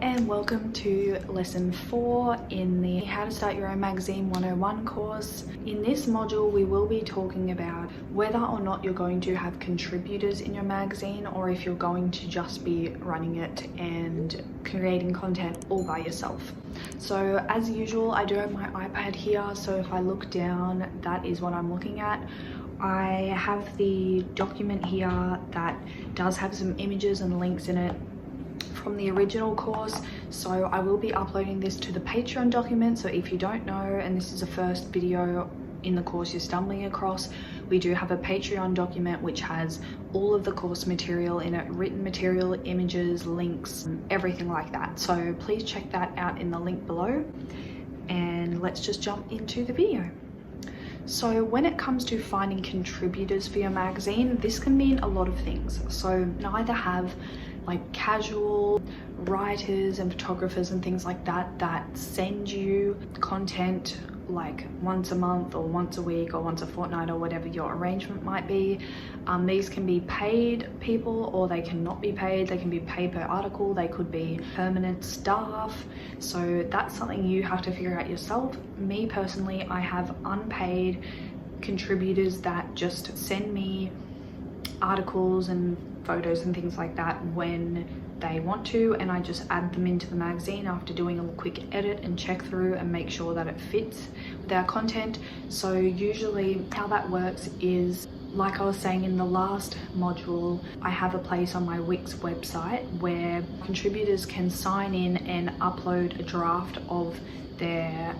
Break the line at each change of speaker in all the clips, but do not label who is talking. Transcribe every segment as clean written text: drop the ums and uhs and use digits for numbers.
and welcome to lesson 4 in the How to Start Your Own Magazine 101 course. In this module we will be talking about whether or not you're going to have contributors in your magazine or if you're going to just be running it and creating content all by yourself. So as usual, I do have my iPad here, so if I look down, that is what I'm looking at. I have the document here that does have some images and links in it from the original course, so I will be uploading this to the Patreon document. So if you don't know and this is the first video in the course you're stumbling across, we do have a Patreon document which has all of the course material in it, written material, images, links, everything like that. So please check that out in the link below, and let's just jump into the video. So when it comes to finding contributors for your magazine, this can mean a lot of things. So neither have like casual writers and photographers and things like that that send you content like once a month or once a week or once a fortnight or whatever your arrangement might be. These can be paid people or they cannot be paid. They can be paid per article, they could be permanent staff. So that's something you have to figure out yourself. Me personally, I have unpaid contributors that just send me articles and photos and things like that when they want to, and I just add them into the magazine after doing a quick edit and check through and make sure that it fits with our content. So usually how that works is, like I was saying in the last module, I have a place on my Wix website where contributors can sign in and upload a draft of their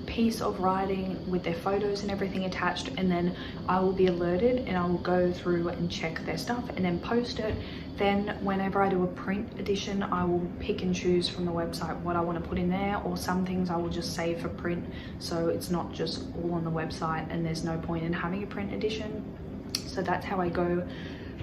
piece of writing with their photos and everything attached, and then I will be alerted and I will go through and check their stuff and then post it. Then whenever I do a print edition, I will pick and choose from the website what I want to put in there, or some things I will just save for print so it's not just all on the website and there's no point in having a print edition. So that's how I go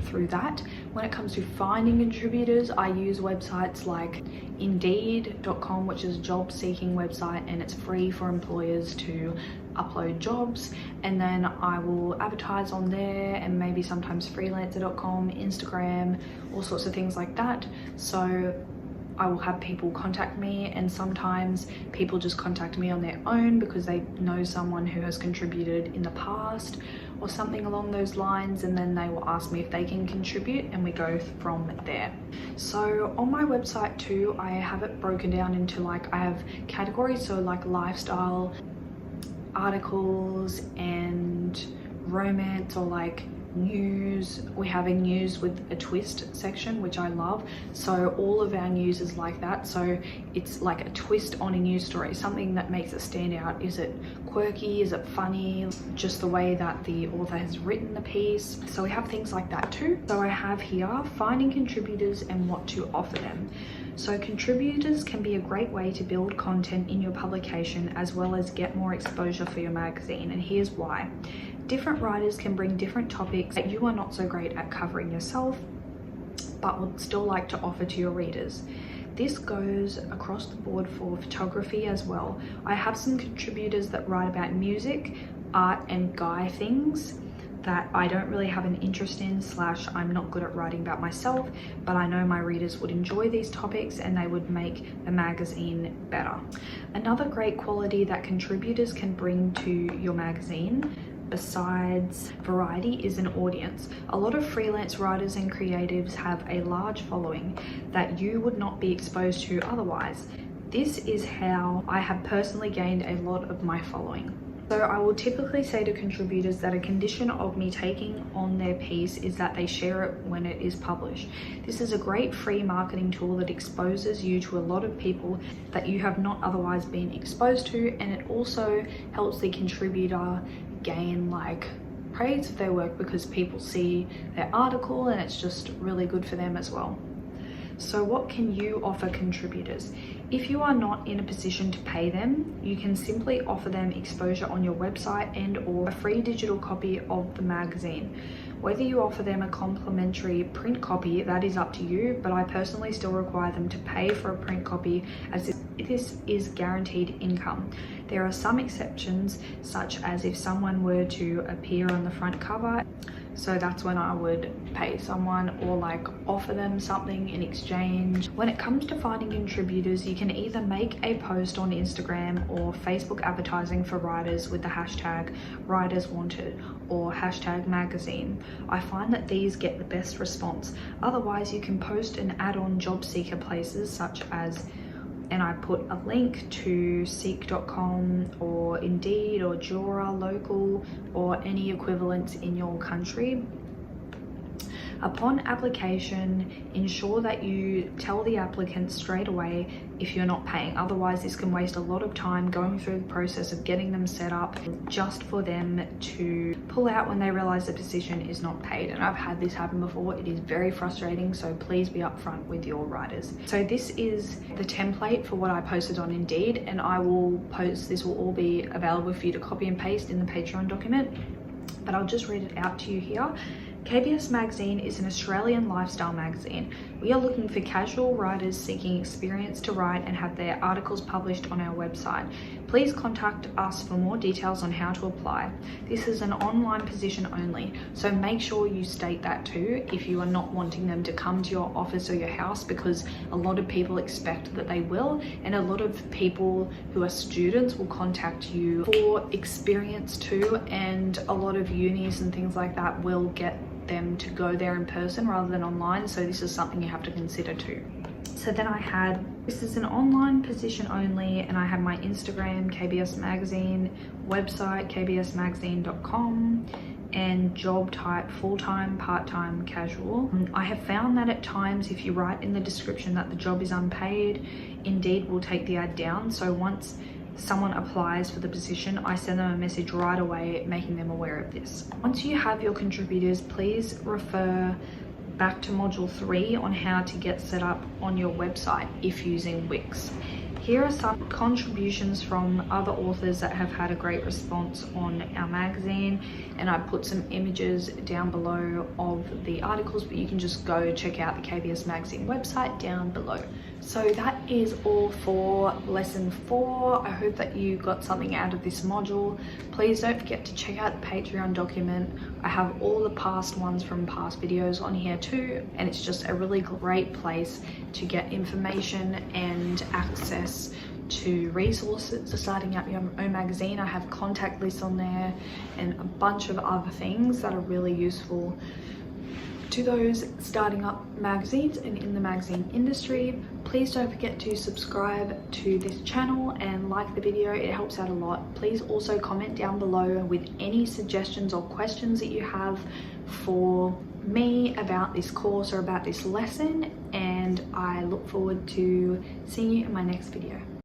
through that. When it comes to finding contributors, I use websites like Indeed.com, which is a job seeking website, and it's free for employers to upload jobs, and then I will advertise on there, and maybe sometimes Freelancer.com, Instagram, all sorts of things like that. So I will have people contact me, and sometimes people just contact me on their own because they know someone who has contributed in the past or something along those lines, and then they will ask me if they can contribute and we go from there. So on my website too, I have it broken down into like, I have categories, so like lifestyle, articles, and romance, or like news. We have a news with a twist section, which I love. So all of our news is like that, so it's like a twist on a news story, something that makes it stand out. Is it quirky? Is it funny? Just the way that the author has written the piece. So we have things like that too. So I have here finding contributors and what to offer them. So contributors can be a great way to build content in your publication as well as get more exposure for your magazine, and here's why. Different writers can bring different topics that you are not so great at covering yourself but would still like to offer to your readers. This goes across the board for photography as well. I have some contributors that write about music, art, and guy things that I don't really have an interest in, / I'm not good at writing about myself, but I know my readers would enjoy these topics and they would make the magazine better. Another great quality that contributors can bring to your magazine besides variety is an audience. A lot of freelance writers and creatives have a large following that you would not be exposed to otherwise. This is how I have personally gained a lot of my following. So I will typically say to contributors that a condition of me taking on their piece is that they share it when it is published. This is a great free marketing tool that exposes you to a lot of people that you have not otherwise been exposed to, and it also helps the contributor gain like praise of their work because people see their article and it's just really good for them as well. So what can you offer contributors? If you are not in a position to pay them, you can simply offer them exposure on your website and or a free digital copy of the magazine. Whether you offer them a complimentary print copy, that is up to you, but I personally still require them to pay for a print copy as this is guaranteed income. There are some exceptions, such as if someone were to appear on the front cover. So that's when I would pay someone or like offer them something in exchange. When it comes to finding contributors, you can either make a post on Instagram or Facebook advertising for writers with the hashtag writers wanted or hashtag magazine. I find that these get the best response. Otherwise, you can post an ad on job seeker places such as, and I put a link to seek.com or Indeed or Jura Local or any equivalents in your country. Upon application, ensure that you tell the applicant straight away if you're not paying. Otherwise, this can waste a lot of time going through the process of getting them set up just for them to pull out when they realize the position is not paid. And I've had this happen before. It is very frustrating, so please be upfront with your writers. So this is the template for what I posted on Indeed, and I will post, this will all be available for you to copy and paste in the Patreon document, but I'll just read it out to you here. KBS Magazine is an Australian lifestyle magazine. We are looking for casual writers seeking experience to write and have their articles published on our website. Please contact us for more details on how to apply. This is an online position only, so make sure you state that too if you are not wanting them to come to your office or your house, because a lot of people expect that they will, and a lot of people who are students will contact you for experience too, and a lot of unis and things like that will get them to go there in person rather than online, so this is something you have to consider too. So then I had, this is an online position only, and I have my Instagram, KBS Magazine, website, kbsmagazine.com, and job type, full-time, part-time, casual. I have found that at times if you write in the description that the job is unpaid, Indeed will take the ad down. So once someone applies for the position, I send them a message right away making them aware of this. Once you have your contributors, please refer back to module 3 on how to get set up on your website if using Wix. Here are some contributions from other authors that have had a great response on our magazine, and I put some images down below of the articles, but you can just go check out the KBS Magazine website down below. So that is all for lesson 4. I hope that you got something out of this module. Please don't forget to check out the Patreon document. I have all the past ones from past videos on here too, and it's just a really great place to get information and access to resources for starting up your own magazine. I have contact lists on there and a bunch of other things that are really useful to those starting up magazines and in the magazine industry. Please don't forget to subscribe to this channel and like the video, it helps out a lot. Please also comment down below with any suggestions or questions that you have for me about this course or about this lesson, and I look forward to seeing you in my next video.